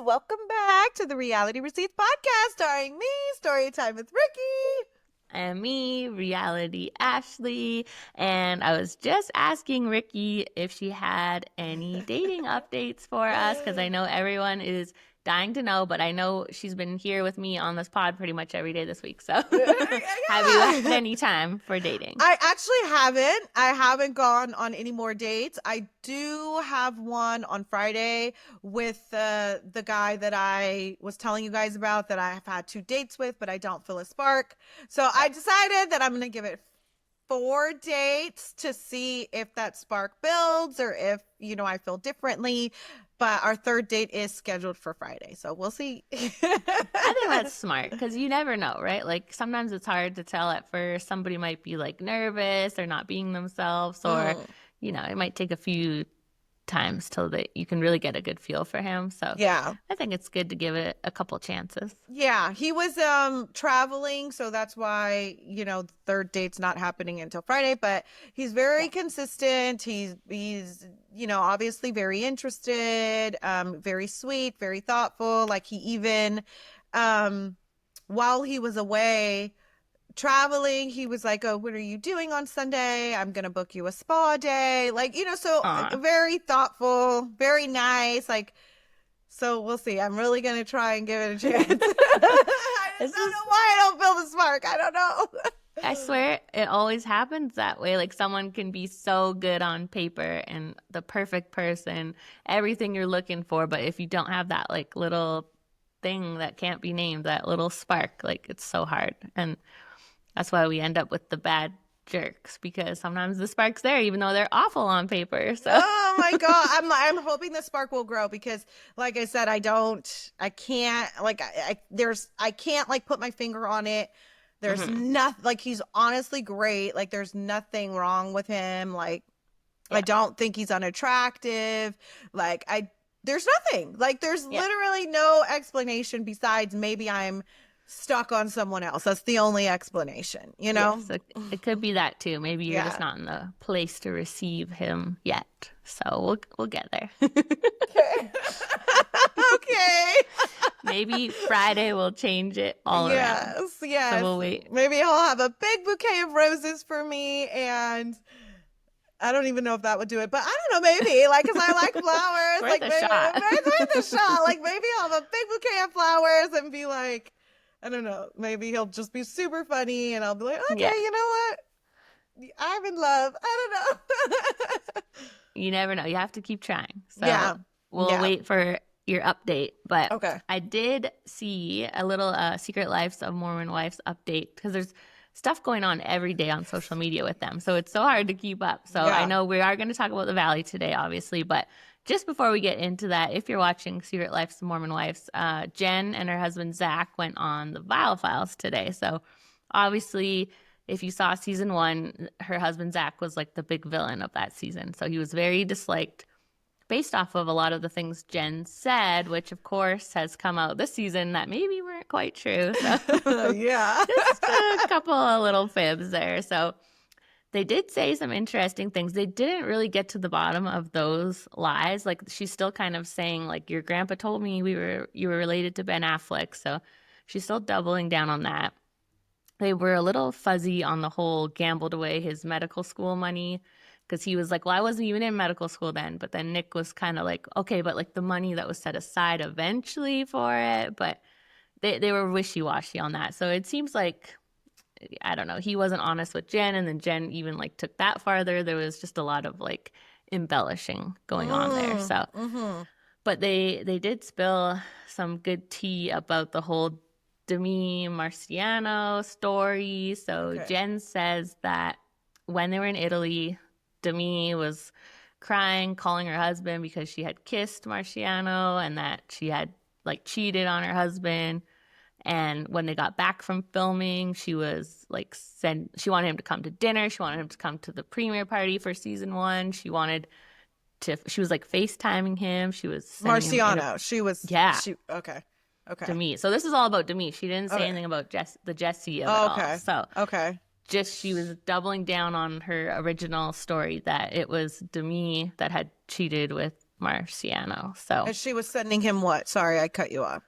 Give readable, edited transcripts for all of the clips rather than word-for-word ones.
Welcome back to the Reality Receipts podcast starring me, Storytime with Ricky. And me, Reality Ashley. And I was just asking Ricky if she had any dating updates for us because I know everyone is dying to know, but I know she's been here with me on this pod pretty much every day this week. So have you had any time for dating? I actually haven't. I haven't gone on any more dates. I do have one on Friday with the guy that I was telling you guys about that I have had 2 dates with, but I don't feel a spark. So I decided that I'm going to give it 4 dates to see if that spark builds or if, I feel differently. But our 3rd date is scheduled for Friday, so we'll see. I think that's smart because you never know, right? Like sometimes it's hard to tell at first. Somebody might be like nervous or not being themselves, or it might take a few times till you can really get a good feel for him. So yeah, I think it's good to give it a couple chances. Yeah, he was traveling, so that's why, the 3rd date's not happening until Friday, but he's very consistent. He's obviously very interested, very sweet, very thoughtful. Like he even while he was away traveling, he was like, "Oh, what are you doing on Sunday? I'm gonna book you a spa day." Like, so very thoughtful, very nice. Like, so we'll see. I'm really gonna try and give it a chance. I just don't know why I don't feel the spark. I don't know. I swear it always happens that way. Like someone can be so good on paper and the perfect person, everything you're looking for, but if you don't have that like little thing that can't be named, that little spark, like it's so hard. And that's why we end up with the bad jerks, because sometimes the spark's there even though they're awful on paper. So oh my god, I'm hoping the spark will grow because like I said, I can't like put my finger on it. There's nothing, like he's honestly great. Like there's nothing wrong with him. Like I don't think he's unattractive. Like there's nothing. Like there's literally no explanation besides maybe I'm stuck on someone else. That's the only explanation, Yes, it could be that too. Maybe you're just not in the place to receive him yet. So we'll get there. Okay. Okay. Maybe Friday will change it all around. Yes. So we'll wait. Maybe he'll have a big bouquet of roses for me, and I don't even know if that would do it, but I don't know, maybe, like, because I like flowers. Worth a shot. Worth a shot. Like, maybe I'll have a big bouquet of flowers and be like, I don't know, maybe he'll just be super funny, and I'll be like, okay, you know what? I'm in love. I don't know. You never know. You have to keep trying. So we'll wait for your update. But I did see a little Secret Lives of Mormon Wives update because there's stuff going on every day on social media with them. So it's so hard to keep up. So I know we are going to talk about the Valley today, obviously. But just before we get into that, if you're watching Secret Lives of Mormon Wives, Jen and her husband Zach went on the Vial Files today. So obviously, if you saw season 1, her husband Zach was like the big villain of that season. So he was very disliked based off of a lot of the things Jen said, which of course has come out this season that maybe weren't quite true. So just a couple of little fibs there. So they did say some interesting things. They didn't really get to the bottom of those lies. Like she's still kind of saying like, your grandpa told me you were related to Ben Affleck. So she's still doubling down on that. They were a little fuzzy on the whole gambled away his medical school money, because he was like, well, I wasn't even in medical school then. But then Nick was kind of like, okay, but like the money that was set aside eventually for it. But they were wishy-washy on that. So it seems like, I don't know, he wasn't honest with Jen, and then Jen even like took that farther. There was just a lot of like embellishing going on there. So, but they did spill some good tea about the whole Demi Marciano story. So Jen says that when they were in Italy, Demi was crying, calling her husband because she had kissed Marciano and that she had like cheated on her husband. And when they got back from filming, she was like, she wanted him to come to dinner. She wanted him to come to the premiere party for season 1. She was like FaceTiming him. She was Marciano. Okay. Demi. So this is all about Demi. She didn't say anything about the Jesse of it all. So just she was doubling down on her original story that it was Demi that had cheated with Marciano. So, and she was sending him what? Sorry, I cut you off.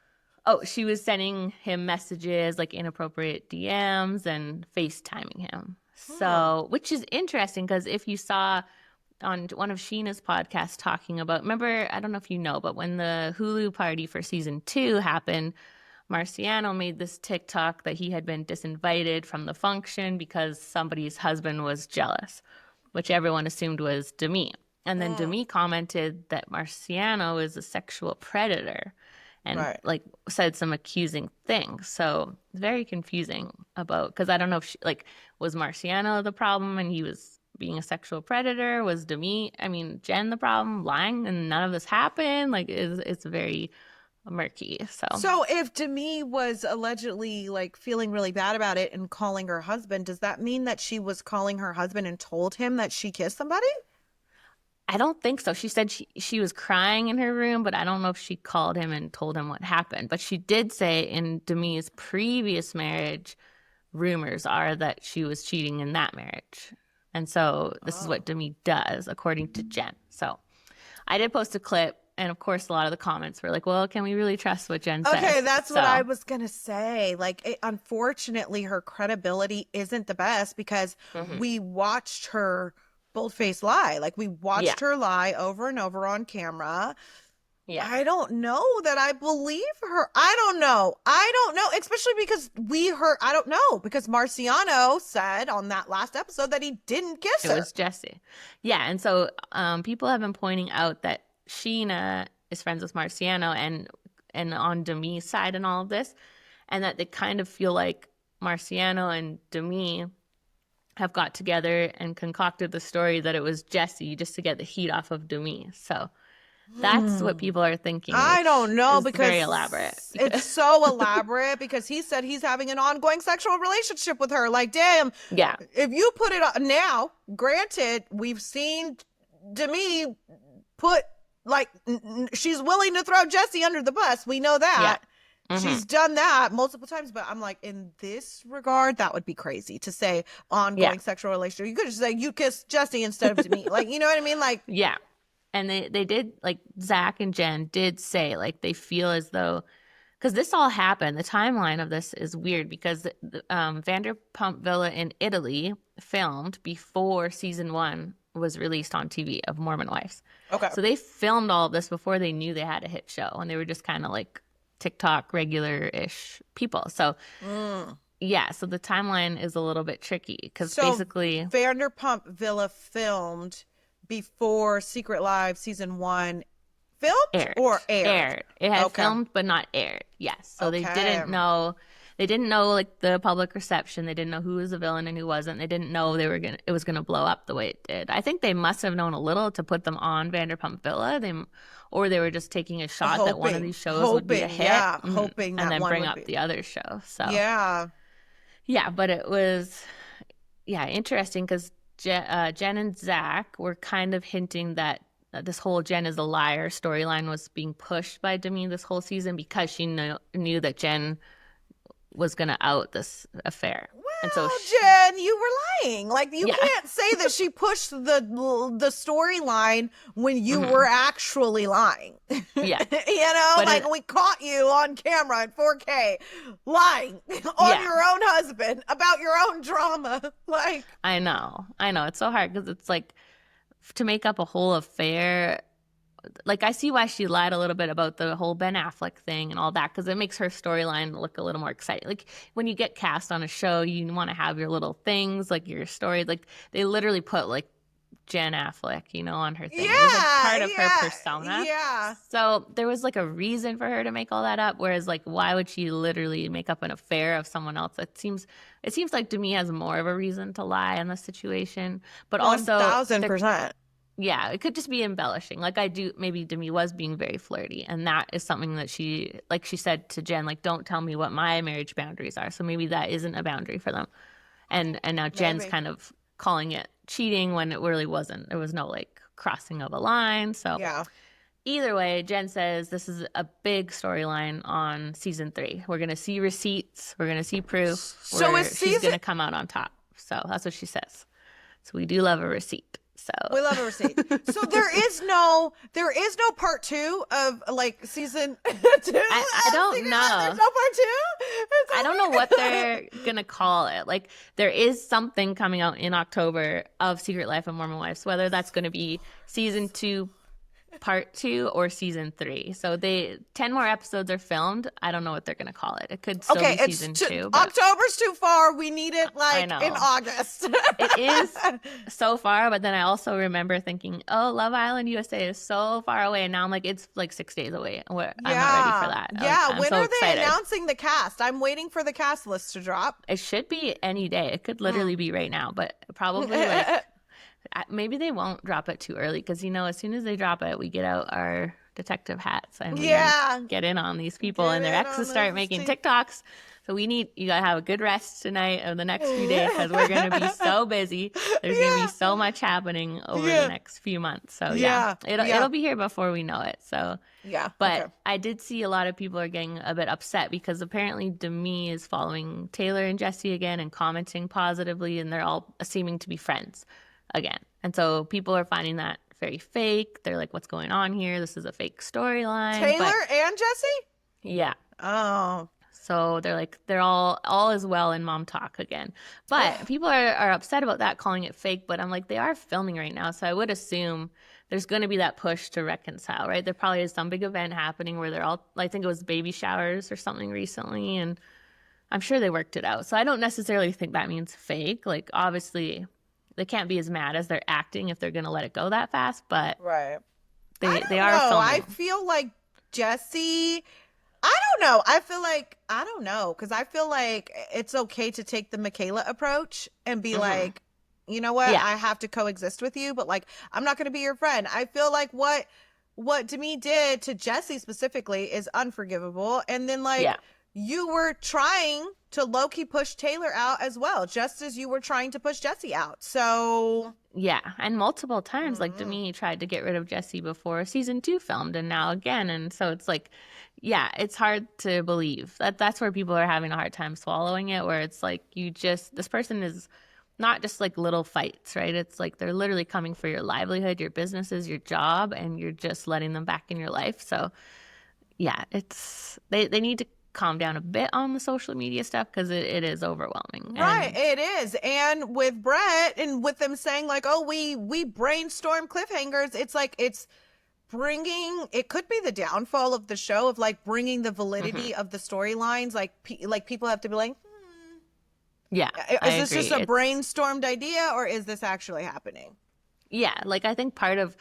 Oh, she was sending him messages, like inappropriate DMs, and FaceTiming him. So, which is interesting because if you saw on one of Sheena's podcasts talking about, remember, I don't know if you know, but when the Hulu party for season 2 happened, Marciano made this TikTok that he had been disinvited from the function because somebody's husband was jealous, which everyone assumed was Demi. And then Demi commented that Marciano is a sexual predator and like said some accusing things. So it's very confusing about, because I don't know if she, like, was Marciano the problem and he was being a sexual predator? Was Jen the problem, lying and none of this happened? Like, it's very murky. So if Demi was allegedly like feeling really bad about it and calling her husband, does that mean that she was calling her husband and told him that she kissed somebody? I don't think so. She said she was crying in her room, but I don't know if she called him and told him what happened. But she did say in Demi's previous marriage, rumors are that she was cheating in that marriage. And so this is what Demi does, according to Jen. So I did post a clip. And of course, a lot of the comments were like, well, can we really trust what Jen says? Okay, that's what I was going to say. Like, unfortunately, her credibility isn't the best because we watched her bold-faced lie. Like, we watched her lie over and over on camera. Yeah. I don't know that I believe her. I don't know, especially because I don't know, because Marciano said on that last episode that he didn't kiss her. It was Jesse. Yeah, and so people have been pointing out that Sheena is friends with Marciano and on Demi's side in all of this, and that they kind of feel like Marciano and Demi have got together and concocted the story that it was Jesse just to get the heat off of Demi. So that's what people are thinking. I don't know, because very elaborate. It's so elaborate because he said he's having an ongoing sexual relationship with her. Like, damn. Yeah. If you put it on now, granted, we've seen Demi put, like, she's willing to throw Jesse under the bus. We know that. Yeah. She's done that multiple times, but I'm like, in this regard, that would be crazy to say ongoing sexual relationship. You could just say you kissed Jesse instead of Demi. Like, you know what I mean? Like, yeah. And they did, like, Zach and Jen did say, like, they feel as though, because this all happened, the timeline of this is weird because Vanderpump Villa in Italy filmed before season 1 was released on TV of Mormon Wives. Okay. So they filmed all of this before they knew they had a hit show, and they were just kind of like TikTok regular-ish people. So yeah, so the timeline is a little bit tricky because basically Vanderpump Villa filmed before Secret Live season 1 filmed or aired? It had filmed but not aired. Yes. So they didn't know like the public reception. They didn't know who was a villain and who wasn't. They didn't know it was gonna blow up the way it did. I think they must have known a little to put them on Vanderpump Villa. Or they were just taking a shot that one of these shows would be a hit. Yeah, hoping that and then one bring would up be. The other show. So yeah, but it was interesting because Jen and Zach were kind of hinting that this whole Jen is a liar storyline was being pushed by Demi this whole season because she knew that Jen was going to out this affair. Well, and so Jen, you were lying. Like, you can't say that she pushed the storyline when you were actually lying. Yeah. But like, we caught you on camera in 4K lying on your own husband about your own drama. Like, I know. It's so hard because it's like, to make up a whole affair, like, I see why she lied a little bit about the whole Ben Affleck thing and all that, because it makes her storyline look a little more exciting. Like, when you get cast on a show, you want to have your little things, like your story. Like, they literally put, like, Jen Affleck, on her thing. It was, like, part of her persona. Yeah. So there was, like, a reason for her to make all that up, whereas, like, why would she literally make up an affair of someone else? It seems like Demi has more of a reason to lie in this situation. But 1,000%. Yeah, it could just be embellishing. Like, maybe Demi was being very flirty, and that is something that she said to Jen, like, don't tell me what my marriage boundaries are. So maybe that isn't a boundary for them. And now Jen's kind of calling it cheating when it really wasn't. There was no, like, crossing of a line. So either way, Jen says this is a big storyline on season 3. We're going to see receipts. We're going to see proof. She's going to come out on top. So that's what she says. So we do love a receipt. So we love a receipt. So there is no part 2 of like season 2. I don't know. There's no part 2. I don't know what they're gonna call it. Like there is something coming out in October of Secret Life of Mormon Wives, whether that's going to be season 2 part 2 or season 3. So 10 more episodes are filmed. I don't know what they're gonna call it. It could still be season 2. But October's too far. We need it like in August. It is so far, but then I also remember thinking, oh, Love Island USA is so far away, and now I'm like, it's like 6 days away. I'm not ready for that. Yeah, when are they announcing the cast? I'm waiting for the cast list to drop. It should be any day. It could literally be right now, but probably like maybe they won't drop it too early because, as soon as they drop it, we get out our detective hats and we get in on these people and their exes start making TikToks. So you got to have a good rest tonight of the next few days because we're going to be so busy. There's going to be so much happening over the next few months. So it'll be here before we know it. So but I did see a lot of people are getting a bit upset because apparently Demi is following Taylor and Jesse again and commenting positively, and they're all seeming to be friends again. And so people are finding that very fake. They're like, what's going on here? This is a fake storyline. Taylor and Jesse? Yeah. Oh. So they're like, they're all is well in mom talk again. But people are upset about that, calling it fake. But I'm like, they are filming right now. So I would assume there's going to be that push to reconcile, right? There probably is some big event happening where they're all, I think it was baby showers or something recently. And I'm sure they worked it out. So I don't necessarily think that means fake. Like, obviously, they can't be as mad as they're acting if they're going to let it go that fast. But they are filming. I feel like Jesse... I don't know. I don't know. Because I feel like it's okay to take the Michaela approach and be like, you know what? I have to coexist with you, but like, I'm not going to be your friend. I feel like what Demi did to Jesse specifically is unforgivable. And then you were trying to low-key push Taylor out as well, just as you were trying to push Jesse out. So... yeah, and multiple times, like Demi tried to get rid of Jesse before season 2 filmed, and now again. And so it's like, yeah, it's hard to believe. That's where people are having a hard time swallowing it, where it's like this person is not just like little fights, right? It's like they're literally coming for your livelihood, your businesses, your job, and you're just letting them back in your life. So yeah, they need to calm down a bit on the social media stuff because it is overwhelming. Right, it is. And with Brett and with them saying like, oh, we brainstorm cliffhangers, it's like it could be the downfall of the show of like bringing the validity of the storylines. Like people have to be like, yeah, is this just a brainstormed idea or is this actually happening? Yeah, like I think part of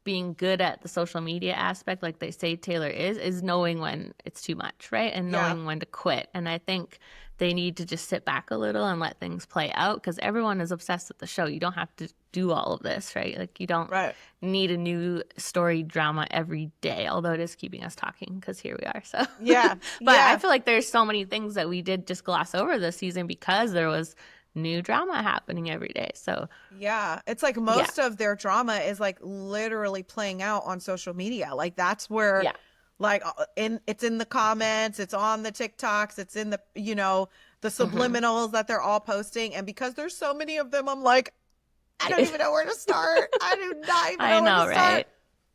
being good at the social media aspect, like they say Taylor is knowing when it's too much, right? And knowing when to quit. And I think they need to just sit back a little and let things play out because everyone is obsessed with the show. You don't have to do all of this, right? Like you don't need a new story drama every day, although it is keeping us talking because here we are. So but I feel like there's so many things that we did just gloss over this season because there was new drama happening every day. So yeah, it's like most of their drama is like literally playing out on social media. Like that's where like it's in the comments, it's on the TikToks, it's in the the subliminals that they're all posting. And because there's so many of them, I'm like, I don't even know where to start. I do not even know where to start. Right?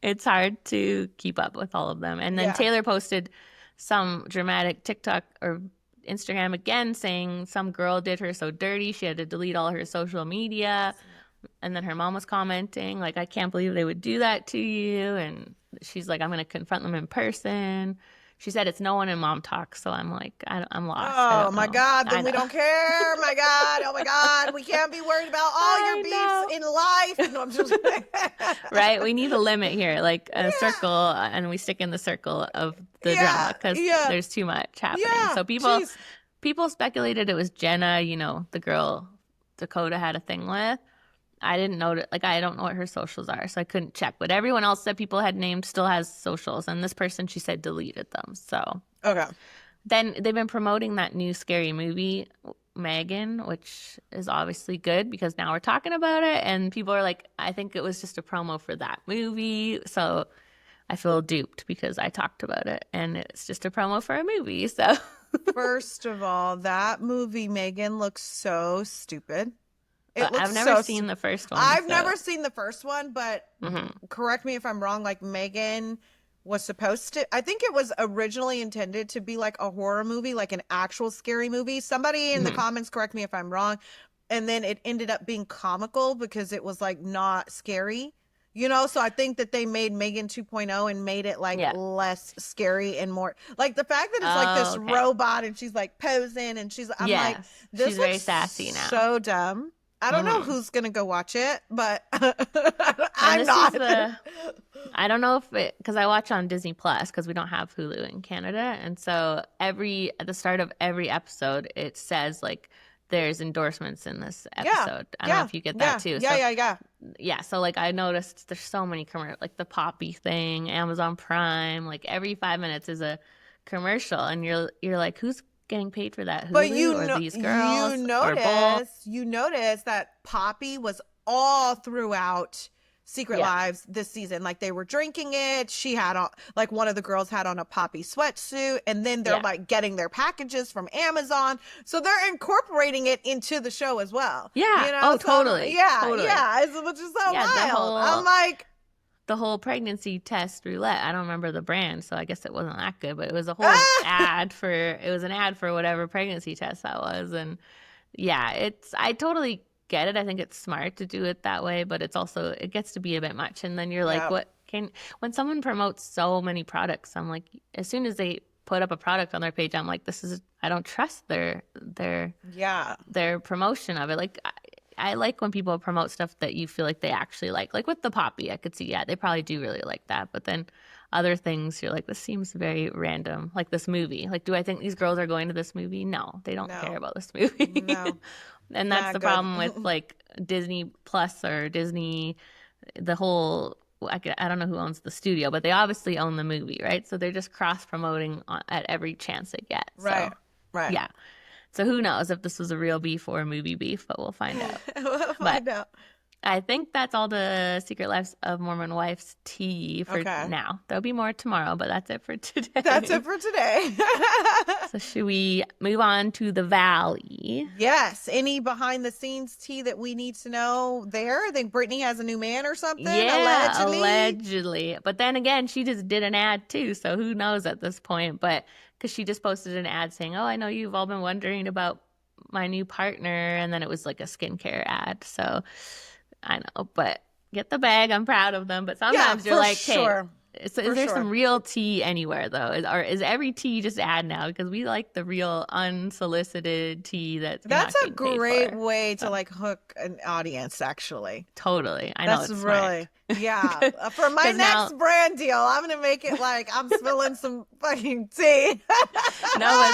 It's hard to keep up with all of them. And then Taylor posted some dramatic TikTok or Instagram again saying some girl did her so dirty she had to delete all her social media, and then her mom was commenting like, I can't believe they would do that to you, and she's like, I'm going to confront them in person. She said it's no one in mom talk, so I'm like, I'm lost. Oh my God, then we don't care. My God, oh my God, we can't be worried about all your beefs in life. No, I'm just right. We need a limit here, like a circle, and we stick in the circle of the drama because there's too much happening. So people speculated it was Jenna, the girl Dakota had a thing with. I didn't know, I don't know what her socials are, so I couldn't check. But everyone else that people had named still has socials, and this person, she said, deleted them. So then they've been promoting that new scary movie, Megan, which is obviously good because now we're talking about it, and people are like, I think it was just a promo for that movie. So I feel duped because I talked about it, and it's just a promo for a movie. So first of all, that movie, Megan, looks so stupid. I've never seen the first one. I've never seen the first one, but correct me if I'm wrong, like Megan was supposed to, I think it was originally intended to be like a horror movie, like an actual scary movie. Somebody in the comments correct me if I'm wrong. And then it ended up being comical because it was like not scary. You know, so I think that they made Megan 2.0 and made it like less scary and more like the fact that it's like this robot and she's like posing and I'm like, this she's very sassy now. So dumb. I don't know who's gonna go watch it, but I'm not. I don't know if because I watch on Disney Plus because we don't have Hulu in Canada, and so at the start of every episode, it says like there's endorsements in this episode. I don't know if you get that too. Yeah. So like I noticed there's so many commercials, like the Poppy thing, Amazon Prime, like every 5 minutes is a commercial, and you're like, who's getting paid for that? Hulu but you or these girls? You notice that Poppy was all throughout Secret Lives this season. Like they were drinking it. She had like one of the girls had on a Poppy sweatsuit, and then they're like getting their packages from Amazon, so they're incorporating it into the show as well. Yeah. You know? Oh, so, totally. Yeah. Which is so wild. I'm like. The whole pregnancy test roulette. I don't remember the brand, so I guess it wasn't that good. But it was a whole ad for. It was an ad for whatever pregnancy test that was, and I totally get it. I think it's smart to do it that way, but it gets to be a bit much. And then you're like, when someone promotes so many products, I'm like, as soon as they put up a product on their page, I'm like, I don't trust their promotion of it. Like, I like when people promote stuff that you feel like they actually like with the Poppy. I could see, they probably do really like that. But then other things, you're like, this seems very random. Like this movie. Like, do I think these girls are going to this movie? No, they don't care about this movie. No. And that's the problem with like Disney Plus or Disney, the whole, I don't know who owns the studio, but they obviously own the movie, right? So they're just cross-promoting at every chance they get. Right. Yeah. So who knows if this was a real beef or a movie beef, but we'll find out. We'll find out. I think that's all the Secret Lives of Mormon Wives tea for now. There'll be more tomorrow, but that's it for today. That's it for today. So should we move on to the Valley? Yes. Any behind the scenes tea that we need to know there? I think Britney has a new man or something. Yeah, allegedly. But then again, she just did an ad too, so who knows at this point. But because she just posted an ad saying, I know you've all been wondering about my new partner. And then it was like a skincare ad. So I know, but get the bag. I'm proud of them. But sometimes you're like, hey, is there some real tea anywhere, though? Is every tea just ad now? Because we like the real unsolicited tea that's a great way to like hook an audience, actually. Totally. I know. That's it's really smart. For my next brand deal, I'm going to make it like I'm spilling some fucking tea. No,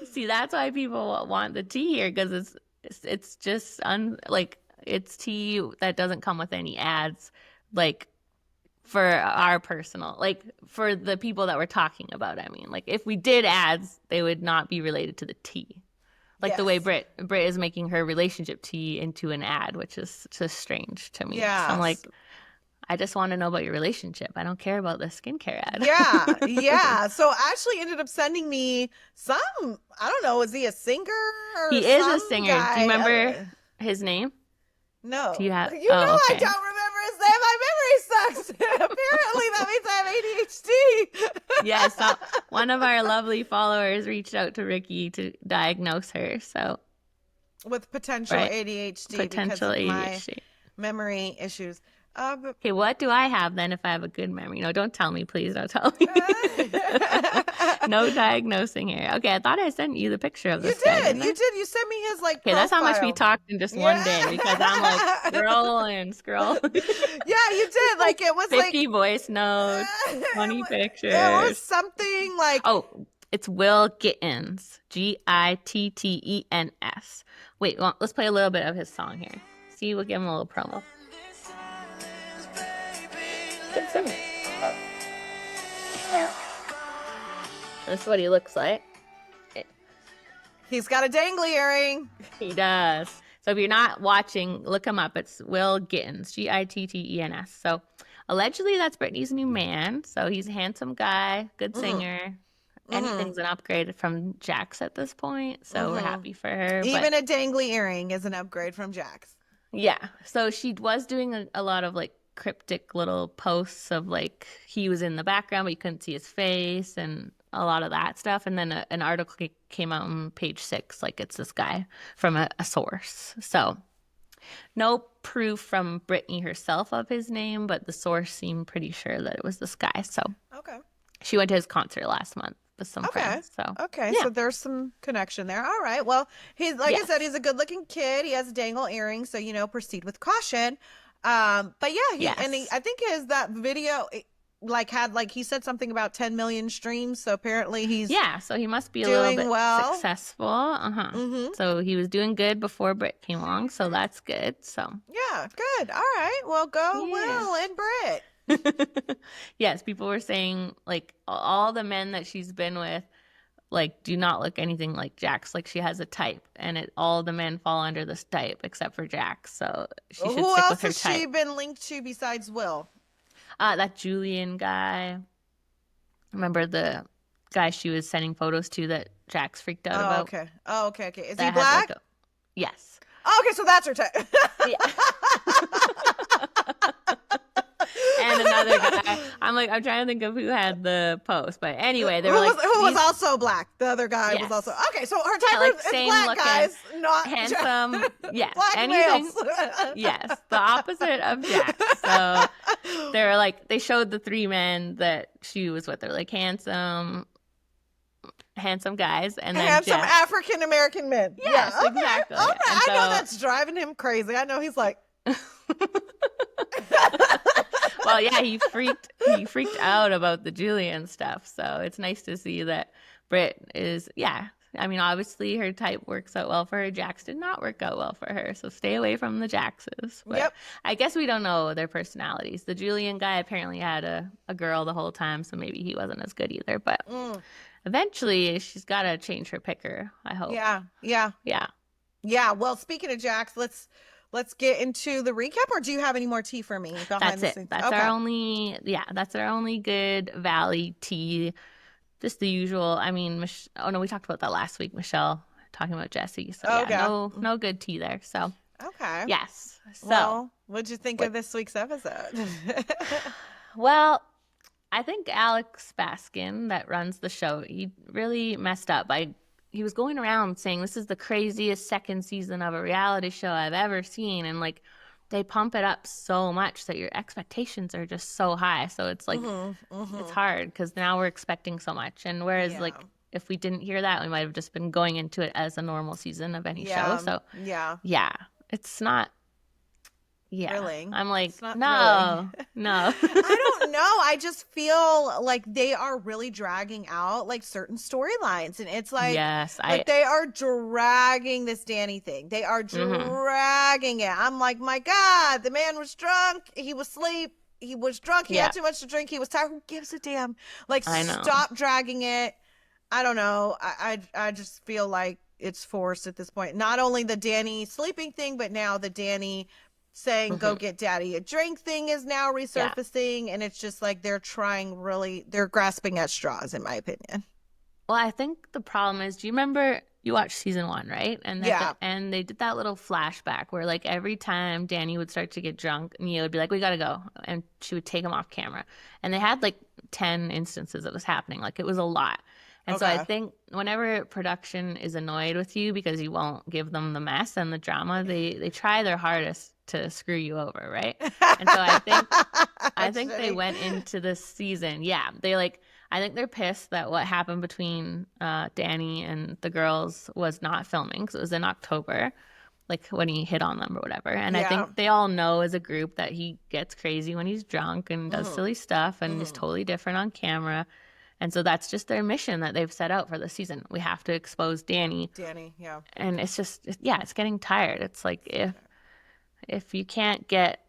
but see, that's why people want the tea here, because it's just it's tea that doesn't come with any ads, like for our personal, like for the people that we're talking about. I mean, like if we did ads, they would not be related to the tea. Like the way Brit is making her relationship tea into an ad, which is just strange to me. Yeah. So I'm like, I just want to know about your relationship. I don't care about the skincare ad. Yeah. So Ashley ended up sending me some, I don't know, is he a singer? He is a singer. Guy? Do you remember his name? No. Do you have? Okay. I don't remember his name. My memory sucks. Apparently, that means I have ADHD. Yeah, so one of our lovely followers reached out to Ricky to diagnose her. So with potential ADHD. Potential ADHD. My memory issues. Okay, what do I have then if I have a good memory? No, don't tell me, please. Don't tell me. No diagnosing here. Okay, I thought I sent you the picture of this. You did. You sent me his like. Okay, that's how much we talked in just one day, because I'm like scrolling. Yeah, you did. Like it was 50 voice notes, 20 pictures. It was something like. Oh, it's Will Gittens. Gittens. Wait, well, let's play a little bit of his song here. See, we'll give him a little promo. Good singer. That's what he looks like. He's got a dangly earring. He does. So if you're not watching, look him up. It's Will Gittens, Gittens. So allegedly that's Britney's new man. So he's a handsome guy, good singer. Anything's an upgrade from Jax at this point. So we're happy for her. Even a dangly earring is an upgrade from Jax. Yeah. So she was doing a lot of like cryptic little posts of like he was in the background, but you couldn't see his face and a lot of that stuff. And then an article came out on page 6, like it's this guy from a source. So no proof from Britney herself of his name, but the source seemed pretty sure that it was this guy. So okay. She went to his concert last month with some friends. So so there's some connection there. All right. Well, he's like I said, he's a good-looking kid. He has dangle earrings, so proceed with caution. But yeah, I think that video he said something about 10 million streams. So apparently he's so he must be a little bit successful. Mm-hmm. So he was doing good before Brit came along. So that's good. So yeah, good. All right. Well, go Will and Brit. Yes, people were saying like all the men that she's been with like do not look anything like Jax. Like she has a type, and all the men fall under this type except for Jax. So she should stick with her type. Who else has she been linked to besides Will? That Julian guy. Remember the guy she was sending photos to that Jax freaked out about? Okay. Oh, okay. Is he black? Yes. Oh, okay, so that's her type. Yeah. And another guy. I'm trying to think of who had the post, but anyway, they were who was also black. The other guy was also okay. So her type is black looking, guys, not handsome. Yes, black anything. Males. Yes, the opposite of Jax. So they were they showed the 3 men that she was with. They're like handsome guys, and then handsome African American men. Yes, okay, exactly. All right. I know that's driving him crazy. I know he's like. Well, yeah, he freaked out about the Julian stuff. So it's nice to see that Brit is, I mean, obviously her type works out well for her. Jax did not work out well for her. So stay away from the Jaxes. But yep. I guess we don't know their personalities. The Julian guy apparently had a girl the whole time, so maybe he wasn't as good either. But eventually she's got to change her picker, I hope. Yeah. Well, speaking of Jax, let's get into the recap, or do you have any more tea for me behind the scenes? That's our only good Valley tea. Just the usual. I mean, we talked about that last week, Michelle talking about Jesse. So no good tea there. So okay. Yes. So well, what'd you think of this week's episode? Well, I think Alex Baskin, that runs the show, he really messed up he was going around saying this is the craziest second season of a reality show I've ever seen. And they pump it up so much that your expectations are just so high. So it's it's hard because now we're expecting so much. And whereas if we didn't hear that, we might have just been going into it as a normal season of any show. So it's not. Yeah. Thrilling. I'm no. I don't know. I just feel like they are really dragging out certain storylines. And it's they are dragging this Danny thing. They are dragging it. I'm like, my God, the man was drunk. He was asleep. He was drunk. He had too much to drink. He was tired. Who gives a damn? Stop dragging it. I don't know. I just feel like it's forced at this point. Not only the Danny sleeping thing, but now the Danny saying go get daddy a drink thing is now resurfacing, and it's just they're grasping at straws, in my opinion. Well, I think the problem is, do you remember you watched season 1, right? And and they did that little flashback where every time Danny would start to get drunk, Nia would be like, we gotta go, and she would take him off camera, and they had 10 instances of this happening. It was a lot. And so I think whenever production is annoyed with you because you won't give them the mess and the drama, they try their hardest to screw you over, right? And so I think they went into this season. Yeah, I think they're pissed that what happened between Danny and the girls was not filming because it was in October, when he hit on them or whatever. And I think they all know as a group that he gets crazy when he's drunk and does silly stuff and is totally different on camera. And so that's just their mission that they've set out for the season. We have to expose Danny. Yeah. And it's just, it's getting tired. It's if you can't get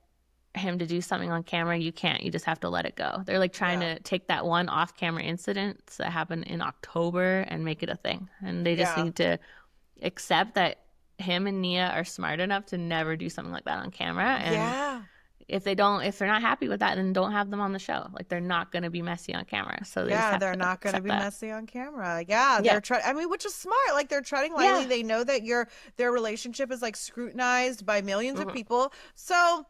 him to do something on camera, you can't. You just have to let it go. They're trying to take that one off-camera incident that happened in October and make it a thing. And they just need to accept that him and Nia are smart enough to never do something like that on camera. if they're not happy with that, then don't have them on the show. Like, they're not going to be messy on camera. So they just Yeah, have they're to not going to accept be that. messy on camera. Yeah, Yeah. they're trying. I mean, which is smart. Like, they're treading lightly. Yeah. They know that their relationship is like scrutinized by millions of people. So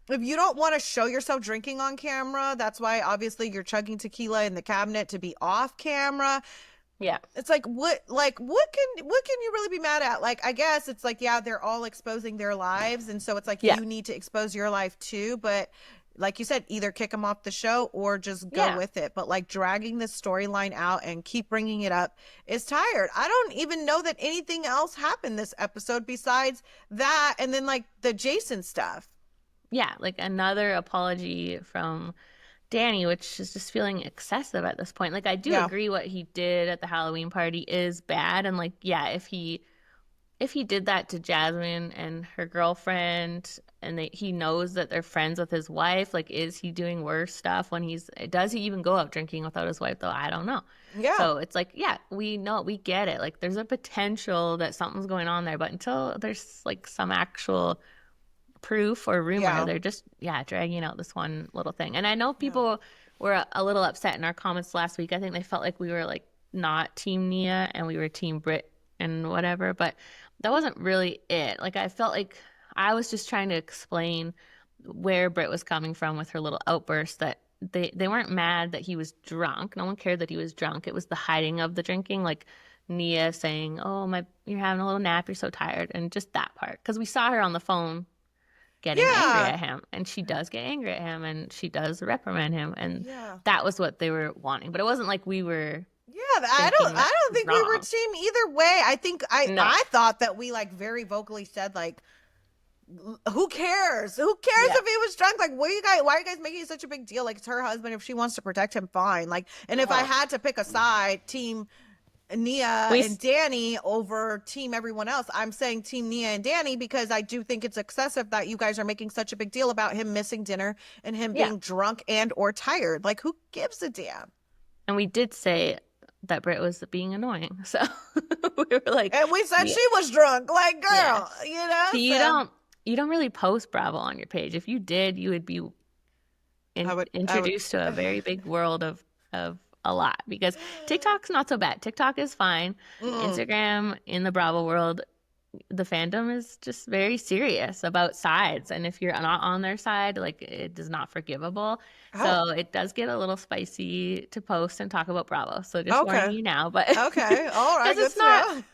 if you don't want to show yourself drinking on camera, that's why obviously you're chugging tequila in the cabinet to be off camera. Yeah. It's like what can you really be mad at? Like, I guess it's like, yeah, they're all exposing their lives, and so it's like Yeah. you need to expose your life too, but like you said, either kick them off the show or just go with it. But like dragging this storyline out and keep bringing it up is tired. I don't even know that anything else happened this episode besides that, and then like the Jason stuff. Yeah, like another apology from Danny, which is just feeling excessive at this point. Like, I do agree what he did at the Halloween party is bad, and like, yeah, if he did that to Jasmine and her girlfriend, and he knows that they're friends with his wife, like, is he doing worse stuff when does he even go out drinking without his wife, though? I don't know. Yeah. So it's like, yeah, we get it. Like, there's a potential that something's going on there, but until there's like some actual proof or rumor, they're just dragging out this one little thing. And I know people were a little upset in our comments last week. I think they felt like we were like not team Nia and we were team Brit and whatever, but that wasn't really it. Like, I felt like I was just trying to explain where Brit was coming from with her little outburst, that they weren't mad that he was drunk. No one cared that he was drunk. It was the hiding of the drinking, like Nia saying, "Oh, you're having a little nap, you're so tired," and just that part, because we saw her on the phone getting angry at him, and she does get angry at him, and she does reprimand him, and that was what they were wanting. But it wasn't like we were. Yeah, I don't think we were team either way. I think I thought that we like very vocally said like, who cares? Who cares if he was drunk? Like, why are you guys making such a big deal? Like, it's her husband. If she wants to protect him, fine. Like, and if I had to pick a side, team Nia and Danny over team everyone else, I'm saying team Nia and Danny, because I do think it's excessive that you guys are making such a big deal about him missing dinner and him being drunk and or tired. Like, who gives a damn? And we did say that Britt was being annoying, so we were like, and we said she was drunk. Like, girl, you know. So you don't really post Bravo on your page. If you did, you would be introduced to a very big world of a lot, because TikTok's not so bad. TikTok is fine. Instagram, in the Bravo world, the fandom is just very serious about sides, and if you're not on their side, like, it is not forgivable. So it does get a little spicy to post and talk about Bravo. So just warning you now, but okay, all right, it's not.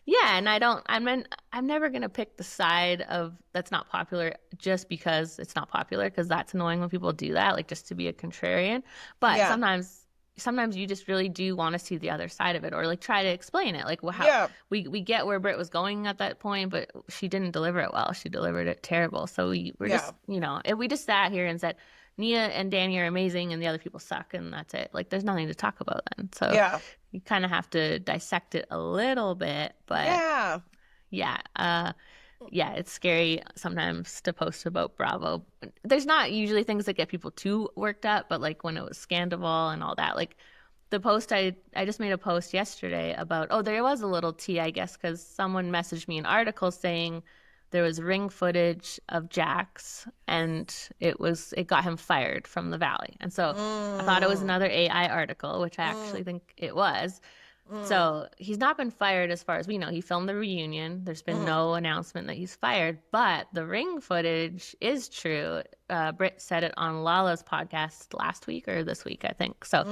Yeah, and I'm never gonna pick the side of that's not popular just because it's not popular, because that's annoying when people do that, like, just to be a contrarian. But sometimes you just really do want to see the other side of it, or like try to explain it. Like, how we get where Britt was going at that point, but she didn't deliver it well. She delivered it terrible. So we're just, if we just sat here and said Nia and Danny are amazing and the other people suck, and that's it, like, there's nothing to talk about then. So you kind of have to dissect it a little bit. But it's scary sometimes to post about Bravo. There's not usually things that get people too worked up, but like when it was Scandival and all that, like the post, I just made a post yesterday about, there was a little tea, I guess, because someone messaged me an article saying there was ring footage of Jax and it got him fired from the Valley. And so I thought it was another AI article, which I actually think it was. So he's not been fired as far as we know. He filmed the reunion. There's been no announcement that he's fired, but the ring footage is true. Britt said it on Lala's podcast last week or this week, I think. So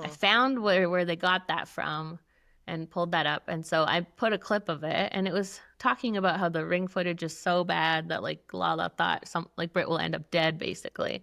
I found where they got that from and pulled that up. And so I put a clip of it, and it was talking about how the ring footage is so bad that like Lala thought Britt will end up dead, basically.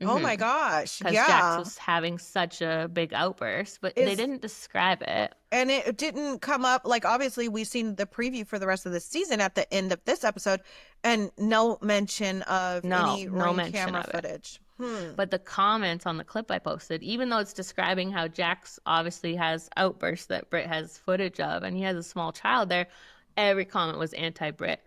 Oh my gosh. Because Jax was having such a big outburst, but they didn't describe it. And it didn't come up, like, obviously we've seen the preview for the rest of the season at the end of this episode, and no mention of any ring camera footage. But the comments on the clip I posted, even though it's describing how Jax obviously has outbursts that Britt has footage of, and he has a small child there, every comment was anti-Britt.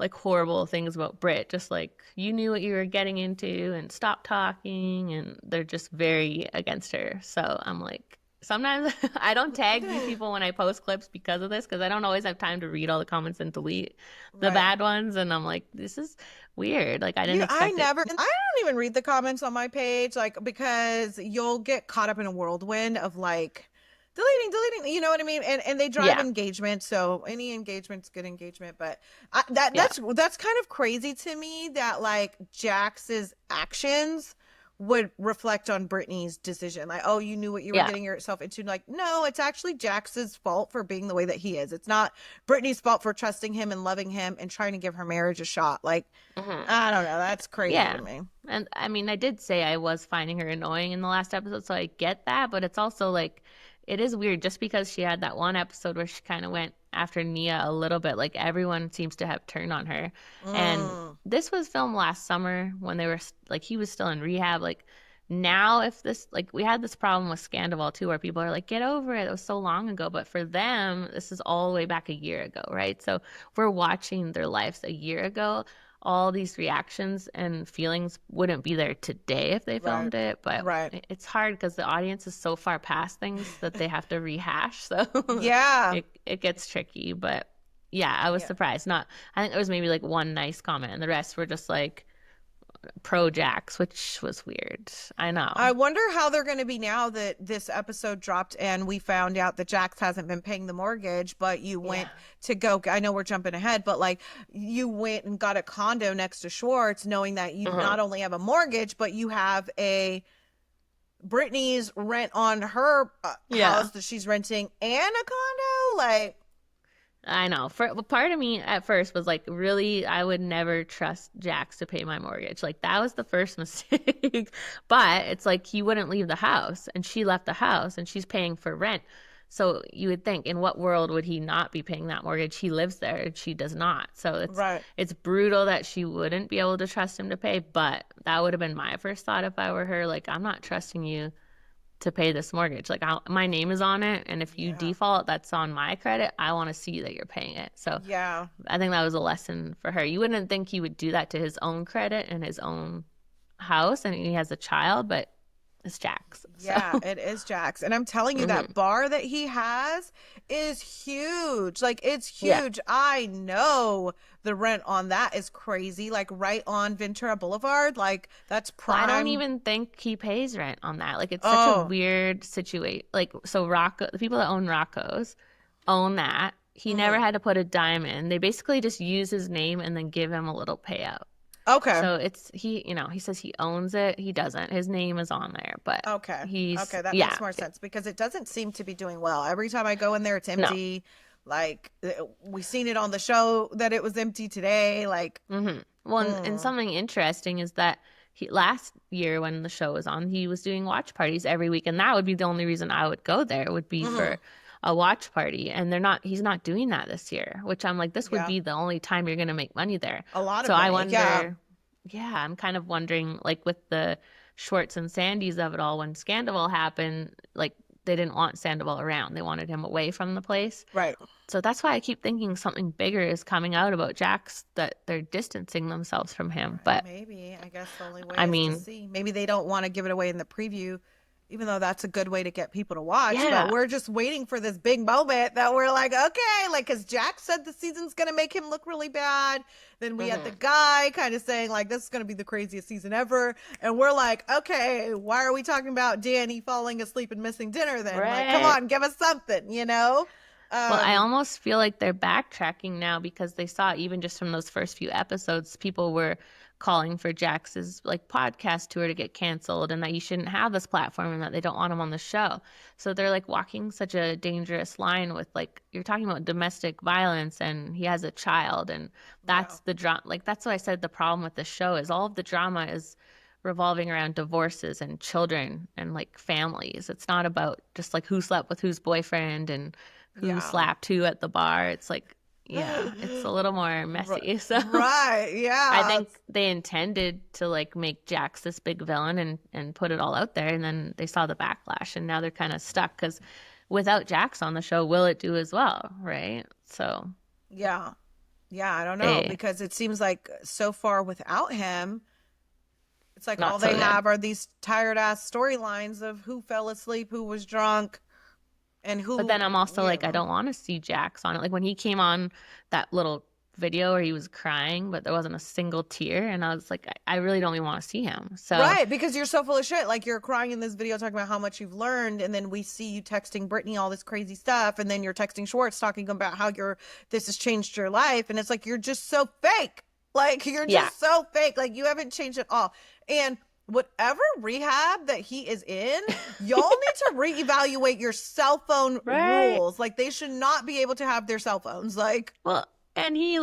Like, horrible things about Britt, just like, you knew what you were getting into and stop talking, and they're just very against her. So I'm like, sometimes I don't tag these people when I post clips because of this, because I don't always have time to read all the comments and delete the bad ones. And I'm like, this is weird. Like, I didn't expect it. I don't even read the comments on my page, like, because you'll get caught up in a whirlwind of like deleting, you know what I mean? And they drive Yeah. engagement, so any engagement's good engagement. But that's kind of crazy to me that like Jax's actions would reflect on Britney's decision. Like, oh, you knew what you were getting yourself into. Like, no, it's actually Jax's fault for being the way that he is. It's not Britney's fault for trusting him and loving him and trying to give her marriage a shot. Like, I don't know. That's crazy to me. And I mean, I did say I was finding her annoying in the last episode, so I get that, but it's also like, it is weird just because she had that one episode where she kind of went after Nia a little bit. Like, everyone seems to have turned on her. And this was filmed last summer when they were like, he was still in rehab. Like, now, if this, like, we had this problem with Scandival too, where people are like, get over it. It was so long ago. But for them, this is all the way back a year ago, right? So we're watching their lives a year ago. All these reactions and feelings wouldn't be there today if they filmed it, but it's hard because the audience is so far past things that they have to rehash, so it gets tricky. But yeah, I was surprised. I think there was maybe like one nice comment and the rest were just like pro Jax, which was weird. I know. I wonder how they're going to be now that this episode dropped and we found out that Jax hasn't been paying the mortgage, but you went to go. I know we're jumping ahead, but like you went and got a condo next to Schwartz, knowing that you not only have a mortgage, but you have a Britney's rent on her house that she's renting and a condo. Like, I know. Part of me at first was like, really, I would never trust Jax to pay my mortgage. Like, that was the first mistake. But it's like he wouldn't leave the house, and she left the house, and she's paying for rent. So you would think, in what world would he not be paying that mortgage? He lives there, and she does not. So it's brutal that she wouldn't be able to trust him to pay. But that would have been my first thought if I were her. Like, I'm not trusting you to pay this mortgage. Like, my name is on it, and if you default, that's on my credit. I want to see that you're paying it. So I think that was a lesson for her. You wouldn't think he would do that to his own credit and his own house, and he has a child, but it's Jax. So. Yeah, it is Jax. And I'm telling you, that bar that he has is huge. Like, it's huge. I know the rent on that is crazy. Like, right on Ventura Boulevard. Like, that's prime. Well, I don't even think he pays rent on that. Like, it's such a weird situation. Like, so Rocco, the people that own Rocco's own that. He never had to put a dime in. They basically just use his name and then give him a little payout. Okay. So he says he owns it. He doesn't. His name is on there, but that makes more sense because it doesn't seem to be doing well. Every time I go in there, it's empty. No. Like, we seen it on the show that it was empty today. Like, well, and something interesting is that last year when the show was on, he was doing watch parties every week, and that would be the only reason I would go there would be for a watch party, and he's not doing that this year, which I'm like, this would be the only time you're going to make money there. A lot of money. I wonder, I'm kind of wondering, like, with the Schwartz and Sandys of it all, when Scandival happened, like, they didn't want Sandoval around. They wanted him away from the place. Right. So that's why I keep thinking something bigger is coming out about Jax, that they're distancing themselves from him. But maybe, I guess the only way is to see. Maybe they don't want to give it away in the preview, even though that's a good way to get people to watch. But we're just waiting for this big moment that we're like, okay, like, because Jax said the season's going to make him look really bad. Then we had the guy kind of saying, like, this is going to be the craziest season ever. And we're like, okay, why are we talking about Danny falling asleep and missing dinner then? Right. Like, come on, give us something, you know? Well, I almost feel like they're backtracking now because they saw, even just from those first few episodes, people were calling for Jax's like podcast tour to get canceled and that you shouldn't have this platform and that they don't want him on the show. So they're like walking such a dangerous line with, like, you're talking about domestic violence and he has a child, and that's the drama. Like, that's what I said the problem with the show is all of the drama is revolving around divorces and children and like families. It's not about just like who slept with whose boyfriend and who slapped who at the bar. It's like, it's a little more messy. So I think they intended to like make Jax this big villain and put it all out there, and then they saw the backlash, and now they're kind of stuck because without Jax on the show, will it do as well, right? So I don't know, because it seems like so far without him, it's like all they have are these tired ass storylines of who fell asleep, who was drunk. But then I'm also like, I don't want to see Jax on it. Like when he came on that little video where he was crying, but there wasn't a single tear, and I was like, I really don't even want to see him. So right, because you're so full of shit. Like you're crying in this video talking about how much you've learned, and then we see you texting Britney all this crazy stuff, and then you're texting Schwartz talking about how this has changed your life, and it's like you're just so fake. Like you're just so fake. Like you haven't changed at all. And whatever rehab that he is in, y'all need to reevaluate your cell phone rules. Like they should not be able to have their cell phones. Like, well, and he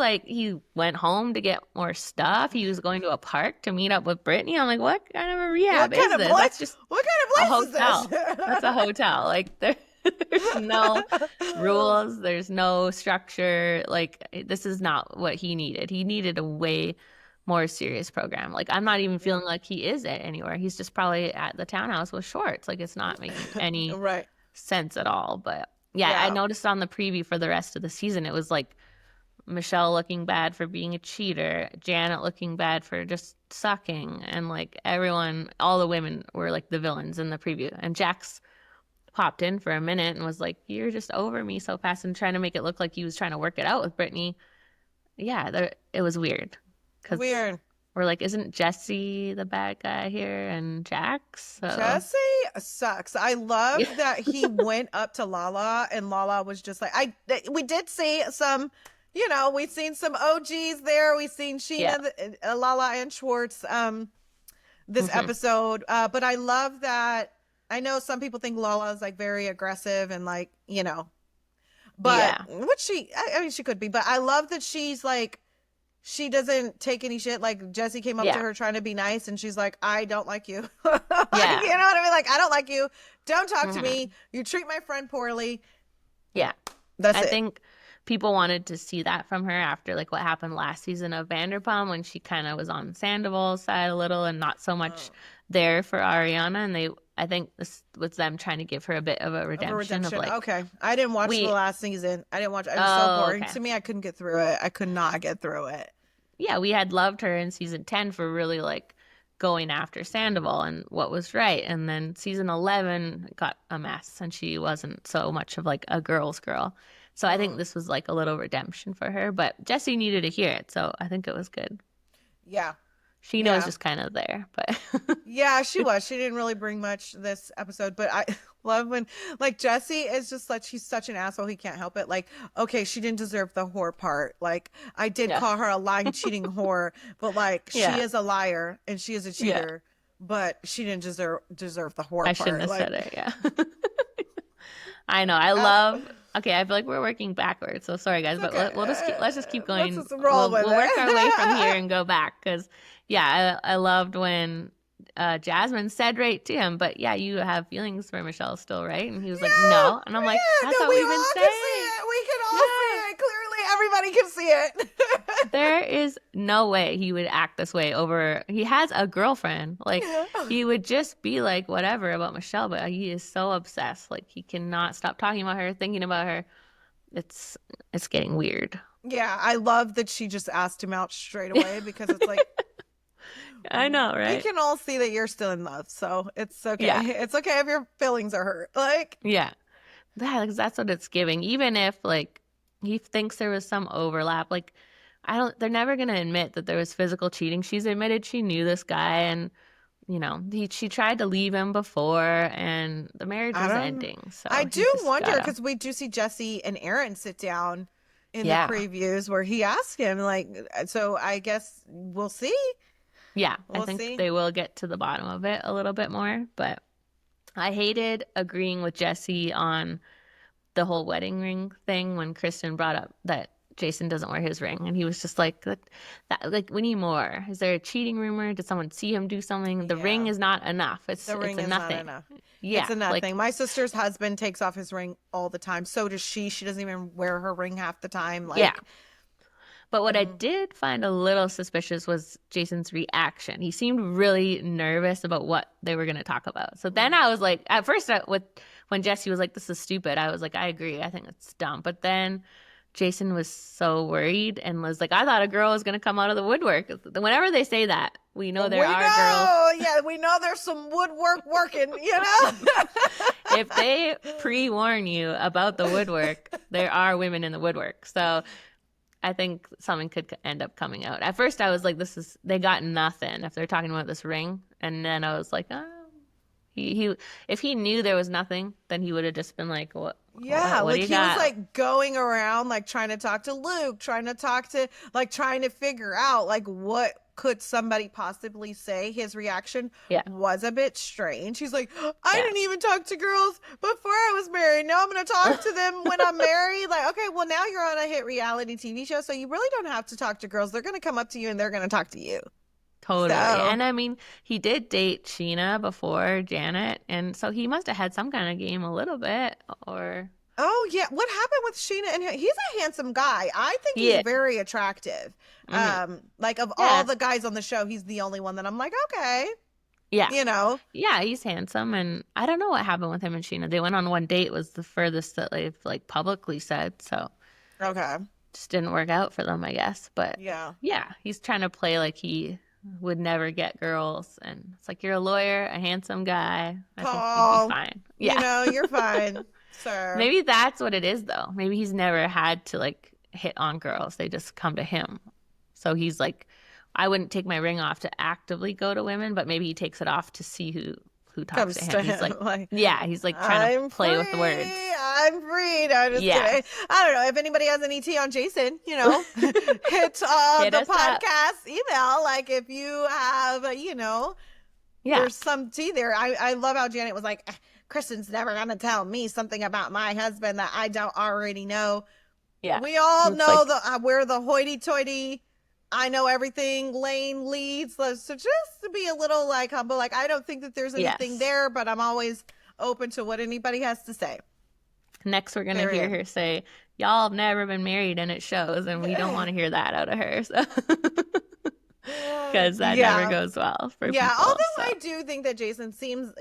went home to get more stuff. He was going to a park to meet up with Britney. I'm like, what kind of a rehab is this? That's just what kind of place a hotel. Is this? That's a hotel. Like there's no rules. There's no structure. Like this is not what he needed. He needed a way more serious program. Like I'm not even feeling like he is at anywhere. He's just probably at the townhouse with Schwartz. Like it's not making any sense at all. But yeah, I noticed on the preview for the rest of the season, it was like Michelle looking bad for being a cheater, Janet looking bad for just sucking, and like everyone, all the women were like the villains in the preview. And Jax popped in for a minute and was like, "You're just over me so fast," and trying to make it look like he was trying to work it out with Britney. Yeah, it was weird. Weird. We're like, isn't Jesse the bad guy here and Jax? So. Jesse sucks. I love that he went up to Lala and Lala was just like, we did see some, we've seen some OGs there. We've seen Sheena, Lala and Schwartz this episode. But I love that. I know some people think Lala is like very aggressive and like, but which I mean, she could be, but I love that she's like, she doesn't take any shit. Like Jesse came up to her trying to be nice and she's like, I don't like you. You know what I mean? Like, I don't like you. Don't talk to me. You treat my friend poorly. Yeah. I think people wanted to see that from her after like what happened last season of Vanderpump when she kind of was on Sandoval's side a little and not so much there for Ariana. And I think this was them trying to give her a bit of a redemption. Of like, okay. I didn't watch the last season. I didn't watch it. It was so boring to me. I couldn't get through it. I could not get through it. Yeah, we had loved her in season 10 for really like going after Sandoval and what was right. And then season 11 got a mess and she wasn't so much of like a girl's girl. So I think this was like a little redemption for her, but Jessie needed to hear it. So I think it was good. Yeah. Sheena was just kind of there, but yeah, she was. She didn't really bring much this episode, but I love when like Jesse is just like, she's such an asshole. He can't help it. Like, okay, she didn't deserve the whore part. Like I did call her a lying, cheating whore, but like she is a liar and she is a cheater, but she didn't deserve the whore part. I shouldn't have said it. Yeah. I know. I love. Okay, I feel like we're working backwards. So sorry, guys, but let's just keep going. Let's just roll with it. We'll work our way from here and go back because, I loved when Jasmine said right to him, but you have feelings for Michelle still, right? And he was like, no, and I'm like, that's what we've been saying. We can all see it. Clearly, everybody can see it. There is no way he would act this way over. He has a girlfriend. Like he would just be like whatever about Michelle, but he is so obsessed. Like he cannot stop talking about her, thinking about her. It's getting weird. Yeah, I love that she just asked him out straight away because it's like. I know, right? We can all see that you're still in love, so it's okay. Yeah. It's okay if your feelings are hurt. Like, that's what it's giving. Even if like he thinks there was some overlap, like they're never gonna admit that there was physical cheating. She's admitted she knew this guy, and she tried to leave him before, and the marriage was ending. So I do wonder because we do see Jesse and Aaron sit down in the previews where he asked him, like, so I guess we'll see. Yeah, I think they will get to the bottom of it a little bit more. But I hated agreeing with Jesse on the whole wedding ring thing when Kristen brought up that Jason doesn't wear his ring. And he was just like, we need more. Is there a cheating rumor? Did someone see him do something? The ring is not enough. It's a nothing. Not enough. Yeah, it's a nothing. My sister's husband takes off his ring all the time. So does she. She doesn't even wear her ring half the time. Like, But what I did find a little suspicious was Jason's reaction. He seemed really nervous about what they were going to talk about. So then I was like, at first, when Jesse was like, this is stupid, I was like, I agree. I think it's dumb. But then Jason was so worried and was like, I thought a girl was going to come out of the woodwork. Whenever they say that, we know there are girls. Yeah, we know there's some woodwork working, you know? If they pre-warn you about the woodwork, there are women in the woodwork. So I think something could end up coming out. At first I was like, they got nothing if they're talking about this ring. And then I was like, oh, he if he knew there was nothing, then he would have just been like, what? Yeah, what like he was like going around, like trying to talk to Luke, trying to figure out like what could somebody possibly say. His reaction was a bit strange. He's like, I didn't even talk to girls before I was married. Now I'm going to talk to them when I'm married. Like, okay, well, now you're on a hit reality TV show, so you really don't have to talk to girls. They're going to come up to you and they're going to talk to you. Totally. So. And I mean, he did date Sheena before Janet, and so he must have had some kind of game a little bit, or... Oh, yeah. What happened with Sheena? And he's a handsome guy. I think he's very attractive. Mm-hmm. Like, of all the guys on the show, he's the only one that I'm like, okay. Yeah. You know? Yeah, he's handsome, and I don't know what happened with him and Sheena. They went on one date, was the furthest that they've, like, publicly said, so... Okay. Just didn't work out for them, I guess, but... Yeah, he's trying to play like he... would never get girls, and it's like, you're a lawyer, a handsome guy. I think you'd be fine. Yeah. You know, you're fine, sir. Maybe that's what it is, though. Maybe he's never had to like hit on girls. They just come to him. So he's like, I wouldn't take my ring off to actively go to women, but maybe he takes it off to see who talks to him. He's like, he's like trying to play with the words. I'm free. No, just kidding. I don't know if anybody has any tea on Jason, you know, hit the podcast email. Like if you have, you know, there's some tea there. I love how Janet was like, Kristen's never going to tell me something about my husband that I don't already know. Yeah. We all know like, we're the hoity-toity, I know everything lane leads. So just to be a little like humble, like I don't think that there's anything there, but I'm always open to what anybody has to say. Next, we're going to hear her say, y'all have never been married, and it shows, and we don't want to hear that out of her. So. Because that never goes well for people. Although I do think that Jason seems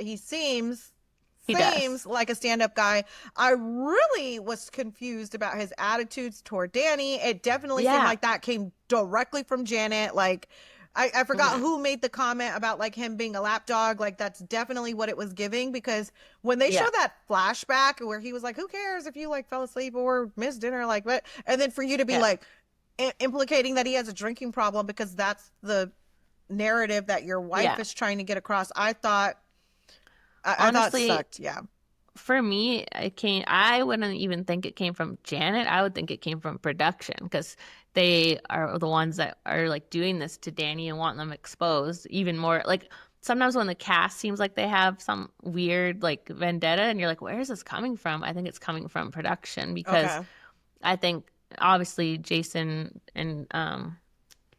like a stand-up guy. I really was confused about his attitudes toward Danny. It definitely seemed like that came directly from Janet. Like, I forgot who made the comment about like him being a lapdog. Like that's definitely what it was giving, because when they show that flashback where he was like, who cares if you like fell asleep or missed dinner, like what? And then for you to be like implicating that he has a drinking problem because that's the narrative that your wife is trying to get across. I thought honestly, thought it sucked. For me, I wouldn't even think it came from Janet. I would think it came from production, because they are the ones that are like doing this to Danny and want them exposed even more. Like sometimes when the cast seems like they have some weird like vendetta and you're like, where is this coming from? I think it's coming from production, because I think obviously Jason and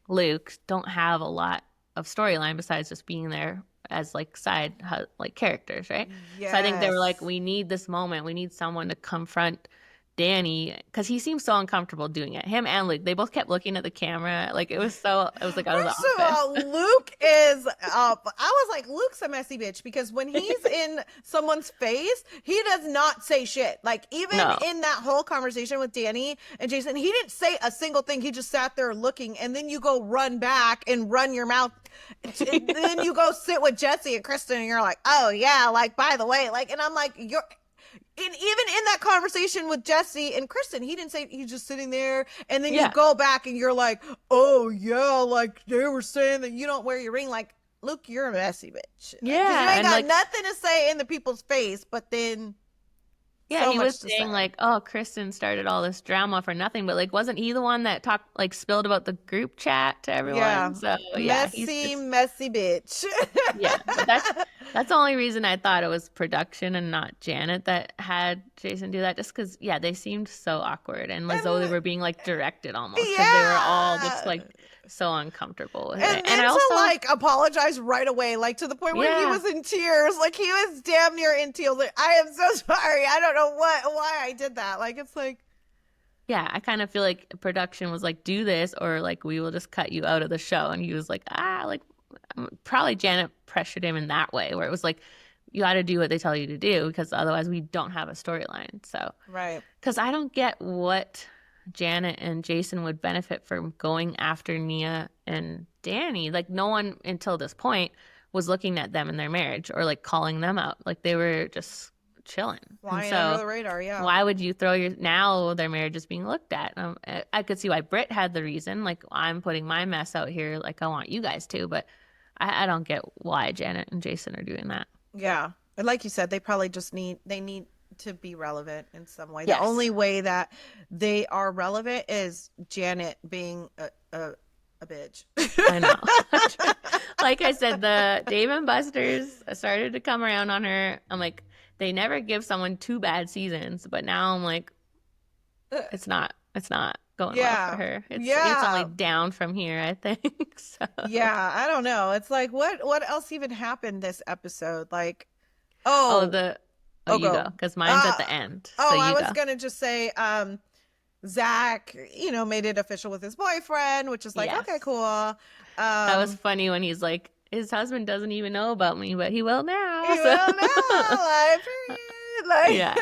Luke don't have a lot of storyline besides just being there as like side like characters, right? Yes. So I think they were like, we need this moment. We need someone to confront Danny, because he seems so uncomfortable doing it. Him and Luke, they both kept looking at the camera. Like it was like out of the office. First of all, Luke is I was like, Luke's a messy bitch, because when he's in someone's face, he does not say shit. Like even in that whole conversation with Danny and Jason, he didn't say a single thing. He just sat there looking, and then you go run back and run your mouth. And then you go sit with Jesse and Kristen, and you're like, oh yeah, like by the way, like, and I'm like, and even in that conversation with Jesse and Kristen, he didn't say, he's just sitting there. And then you go back and you're like, oh yeah, like they were saying that you don't wear your ring. Like, Luke, you're a messy bitch. Yeah. You ain't got like, nothing to say in the people's face, but then he was saying like, oh, Kristen started all this drama for nothing, but like, wasn't he the one that spilled about the group chat to everyone? Yeah. So messy bitch. But that's the only reason I thought it was production and not Janet that had Jason do that, just because they seemed so awkward and as though they were being like directed almost, because they were all just like so uncomfortable with it. And I also like apologize right away, like to the point where he was in tears, like he was damn near in tears, like, I am so sorry, I don't know why I did that. Like it's like, I kind of feel like production was like, do this or like we will just cut you out of the show, and he was like, like probably Janet pressured him in that way, where it was like, you got to do what they tell you to do, because otherwise we don't have a storyline. So because I don't get what Janet and Jason would benefit from going after Nia and Danny. Like, no one until this point was looking at them in their marriage or like calling them out. Like, they were just chilling. Flying under the radar, why would you throw now their marriage is being looked at? I could see why Britt had the reason, like, I'm putting my mess out here, like I want you guys to, but I don't get why Janet and Jason are doing that. Yeah. And like you said, they probably just need to be relevant in some way. Yes. The only way that they are relevant is Janet being a bitch. I know. Like I said, the Dave and Buster's started to come around on her. I'm like, they never give someone 2 bad seasons, but now I'm like, it's not going well for her. It's only down from here, I think. So. Yeah, I don't know. It's like, what else even happened this episode? Like, you go, because mine's at the end. So I was gonna just say, Zach, made it official with his boyfriend, which is like, okay, cool. That was funny when he's like, his husband doesn't even know about me, but he will now. He will now. Yeah.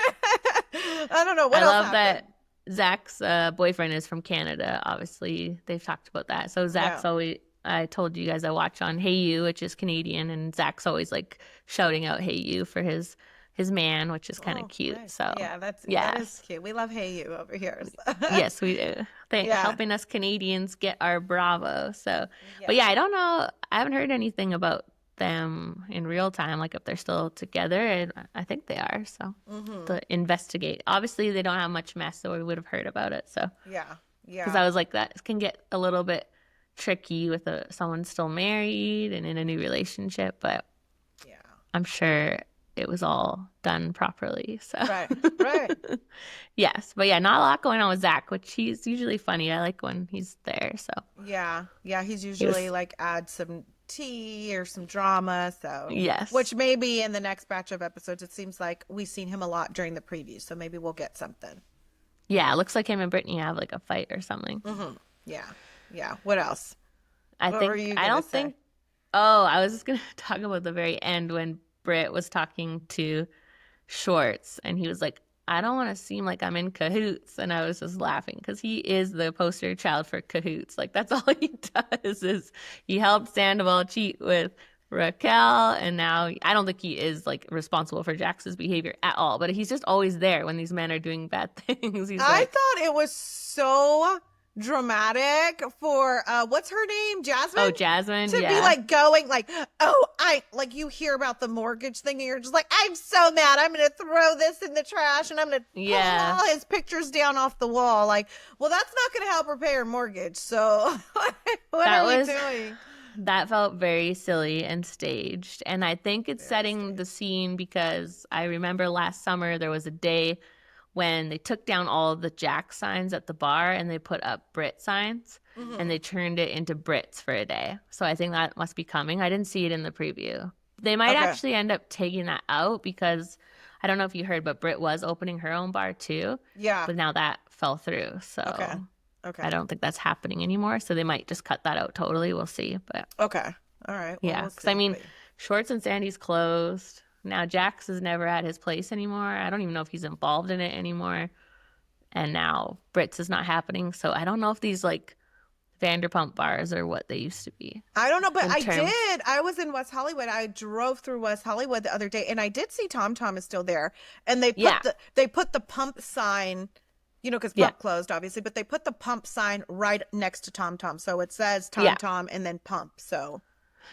I don't know. What else love happened? That Zach's boyfriend is from Canada. Obviously, they've talked about that. So Zach's always, I told you guys I watch on Hey You, which is Canadian, and Zach's always like shouting out Hey You for his man, which is kind of cute. Nice. So that is cute. We love Hey You over here. So. Yes, we do. Helping us Canadians get our Bravo. So, but I don't know. I haven't heard anything about them in real time, like if they're still together, and I think they are. So to investigate. Obviously, they don't have much mess, so we would have heard about it. So because I was like, that can get a little bit tricky with someone still married and in a new relationship, but I'm sure it was all done properly. So right. Yes, but not a lot going on with Zach, which he's usually funny. I like when he's there. So he's usually like add some tea or some drama. So yes, which maybe in the next batch of episodes, it seems like we've seen him a lot during the previews. So maybe we'll get something. Yeah, it looks like him and Britney have like a fight or something. Yeah. What else? I was just gonna talk about the very end when Britt was talking to Shorts, and he was like, I don't want to seem like I'm in cahoots. And I was just laughing because he is the poster child for cahoots. Like, that's all he does is he helped Sandoval cheat with Raquel. And now I don't think he is like responsible for Jax's behavior at all. But he's just always there when these men are doing bad things. I thought it was so dramatic for what's her name, Jasmine? Jasmine to be like going like, you hear about the mortgage thing and you're just like, I'm so mad, I'm gonna throw this in the trash and I'm gonna pull all his pictures down off the wall. Like, well, that's not gonna help her pay her mortgage, so what are we doing? That felt very silly and staged, and I think it's setting the scene because I remember last summer there was a day when they took down all of the Jack signs at the bar and they put up Brit signs and they turned it into Brits for a day. So I think that must be coming. I didn't see it in the preview. They might actually end up taking that out because I don't know if you heard, but Brit was opening her own bar too. Yeah. But now that fell through. So I don't think that's happening anymore. So they might just cut that out totally. We'll see. But okay. All right. Well, yeah. Because Shorts and Sandy's closed. Now Jax is never at his place anymore. I don't even know if he's involved in it anymore. And now Brits is not happening. So I don't know if these like Vanderpump bars are what they used to be. I don't know, but I was in West Hollywood. I drove through West Hollywood the other day and I did see Tom Tom is still there. And they put the pump sign, because Pump closed obviously, but they put the pump sign right next to Tom Tom. So it says Tom Tom and then Pump. So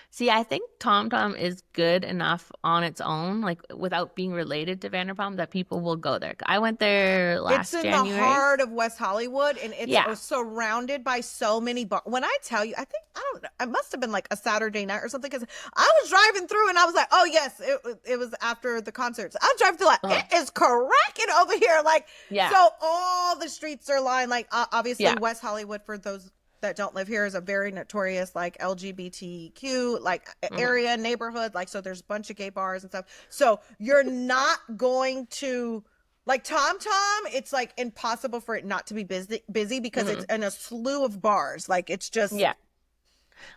see, I think Tom Tom is good enough on its own, like without being related to Vanderpump, that people will go there. I went there last January. It's in the heart of West Hollywood, and it's surrounded by so many bars. When I tell you, it must have been like a Saturday night or something, because I was driving through and I was like, oh yes, it was after the concerts. I was driving through like, it is cracking over here. Like, so all the streets are lined, like obviously West Hollywood, for those that don't live here, is a very notorious like LGBTQ like area, neighborhood, like, so there's a bunch of gay bars and stuff. So you're not going to like Tom Tom, it's like impossible for it not to be busy because it's in a slew of bars. Like, it's just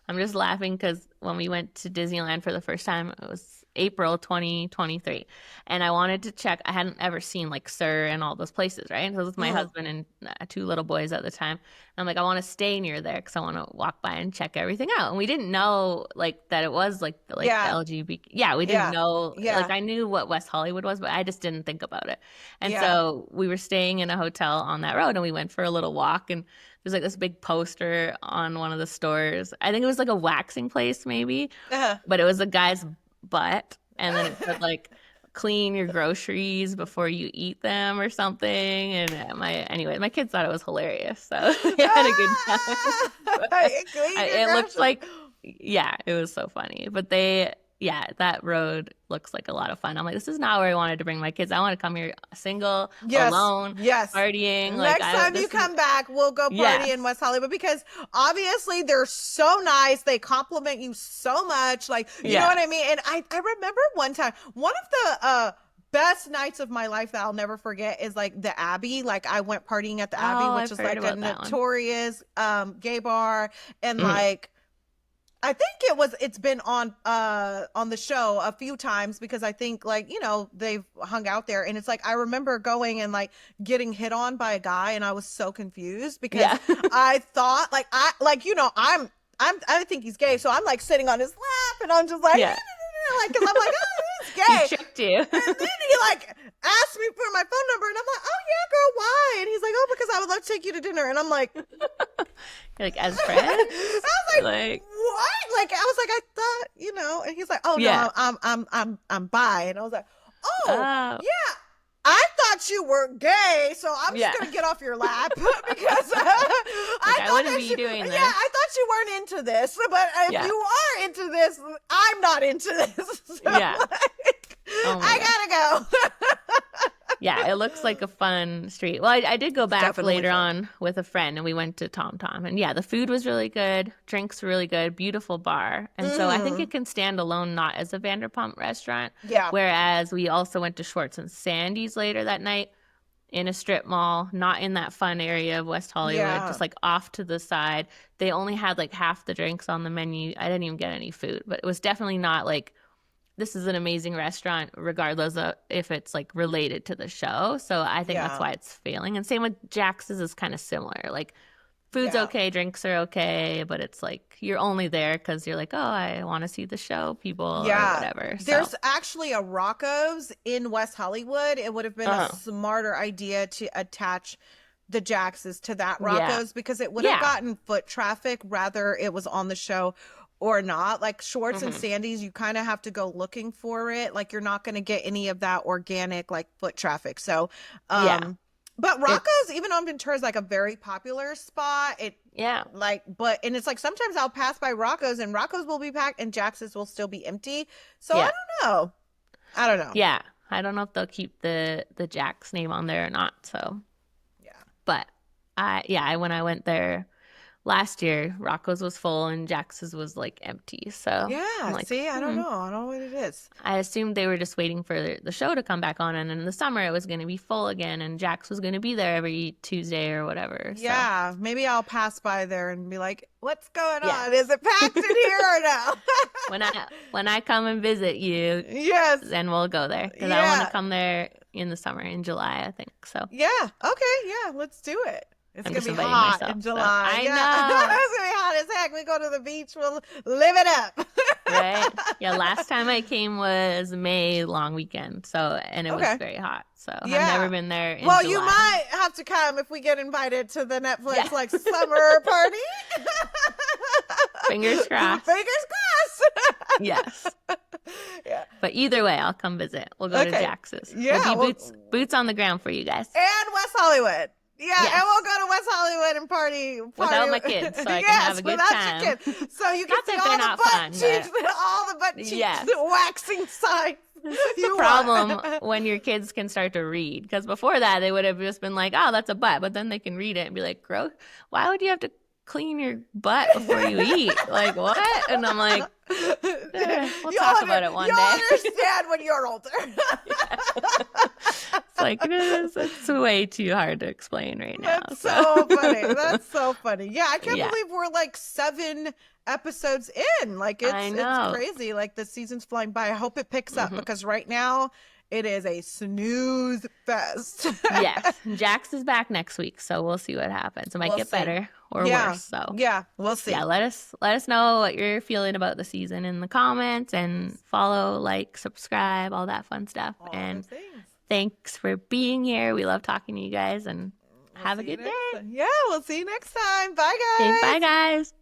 I'm just laughing because when we went to Disneyland for the first time, it was April 2023. And I wanted to check. I hadn't ever seen like Sir and all those places, right? And so it was my husband and 2 little boys at the time. And I'm like, I want to stay near there because I want to walk by and check everything out. And we didn't know like that it was like the LGBT. Yeah, we didn't know. Like I knew what West Hollywood was, but I just didn't think about it. And so we were staying in a hotel on that road, and we went for a little walk, and there's like this big poster on one of the stores. I think it was like a waxing place maybe, but it was a guy's butt, and then it said like clean your groceries before you eat them or something. And my kids thought it was hilarious, so we had a good time. It looked like, yeah, it was so funny. But that road looks like a lot of fun. I'm like, this is not where I wanted to bring my kids. I want to come here single, alone, partying. Next time you come back, we'll go party in West Hollywood, because obviously they're so nice. They compliment you so much. Like, you know what I mean? And I remember one time, one of the best nights of my life that I'll never forget is like the Abbey. Like I went partying at the Abbey, which is like a notorious gay bar. And like, I think it's been on the show a few times, because I think like, you know, they've hung out there, and it's like, I remember going and like getting hit on by a guy, and I was so confused because I thought like, I think he's gay. So I'm like sitting on his lap, and I'm just like, like, cause I'm like, oh, he's gay. He tricked you. And then he like asked me for my phone number, and I'm like, oh yeah, girl, why? And he's like, oh, because I would love to take you to dinner. And I'm like, you're like, as friends? I was like, what? Like, I was like, I thought, you know. And he's like, oh no, I'm bi. And I was like, oh yeah, I thought you were gay, so I'm just gonna get off your lap because I wouldn't be doing this. Yeah, I thought you weren't into this, but if you are into this, I'm not into this. So like, I gotta go. Yeah, it looks like a fun street. Well, I did go back later on with a friend, and we went to Tom Tom. And yeah, the food was really good. Drinks were really good. Beautiful bar. And so I think it can stand alone, not as a Vanderpump restaurant. Yeah. Whereas we also went to Schwartz and Sandy's later that night in a strip mall, not in that fun area of West Hollywood, just like off to the side. They only had like half the drinks on the menu. I didn't even get any food, but it was definitely not like, this is an amazing restaurant, regardless of if it's like related to the show. So I think that's why it's failing. And same with Jax's is kind of similar. Like food's okay, drinks are okay, but it's like you're only there because you're like, oh, I want to see the show, people, or whatever. There's actually a Rocco's in West Hollywood. It would have been a smarter idea to attach the Jax's to that Rocco's because it would have gotten foot traffic, rather it was on the show or not. Like Schwartz and Sandy's, you kind of have to go looking for it. Like you're not going to get any of that organic like foot traffic. So, but Rocco's, even on Ventura, is like a very popular spot. And it's like sometimes I'll pass by Rocco's and Rocco's will be packed and Jax's will still be empty. So I don't know. Yeah. I don't know if they'll keep the Jax name on there or not. So, but when I went there last year, Rocco's was full and Jax's was like empty. So like, see, I don't know. I don't know what it is. I assumed they were just waiting for the show to come back on, and in the summer it was going to be full again, and Jax was going to be there every Tuesday or whatever. So. Yeah, maybe I'll pass by there and be like, "What's going on? Is it packed in here or no?" when I come and visit you, then we'll go there because I want to come there in the summer, in July, I think. So let's do it. It's going to be hot in July. So. I know. It's going to be hot as heck. We go to the beach. We'll live it up. Right? Yeah, last time I came was May long weekend. And it was very hot. So I've never been there in July. You might have to come if we get invited to the Netflix like summer party. Fingers crossed. Fingers crossed. Yes. Yeah. But either way, I'll come visit. We'll go to Jax's. Yeah. We'll be boots on the ground for you guys. And West Hollywood. Yeah, and we'll go to West Hollywood and party without my kids, so I can have a good time. Your kids. So you can see all the butt cheeks, all the butt cheeks, waxing signs. The problem when your kids can start to read, because before that they would have just been like, "Oh, that's a butt," but then they can read it and be like, "Gross! Why would you have to clean your butt before you eat? Like what?" And I'm like, we'll talk about it one day. You'll understand when you're older. So Like, it is. It's way too hard to explain right now. That's so funny. That's so funny. Yeah, I can't believe we're like 7 episodes in. Like, it's crazy. Like, the season's flying by. I hope it picks up because right now it is a snooze fest. Yes. Jax is back next week, so we'll see what happens. It might get better or worse. So yeah, we'll see. Yeah, let us know what you're feeling about the season in the comments, and follow, like, subscribe, all that fun stuff. And thanks for being here. We love talking to you guys, and have a good day. Yeah, we'll see you next time. Bye, guys. Okay, bye, guys.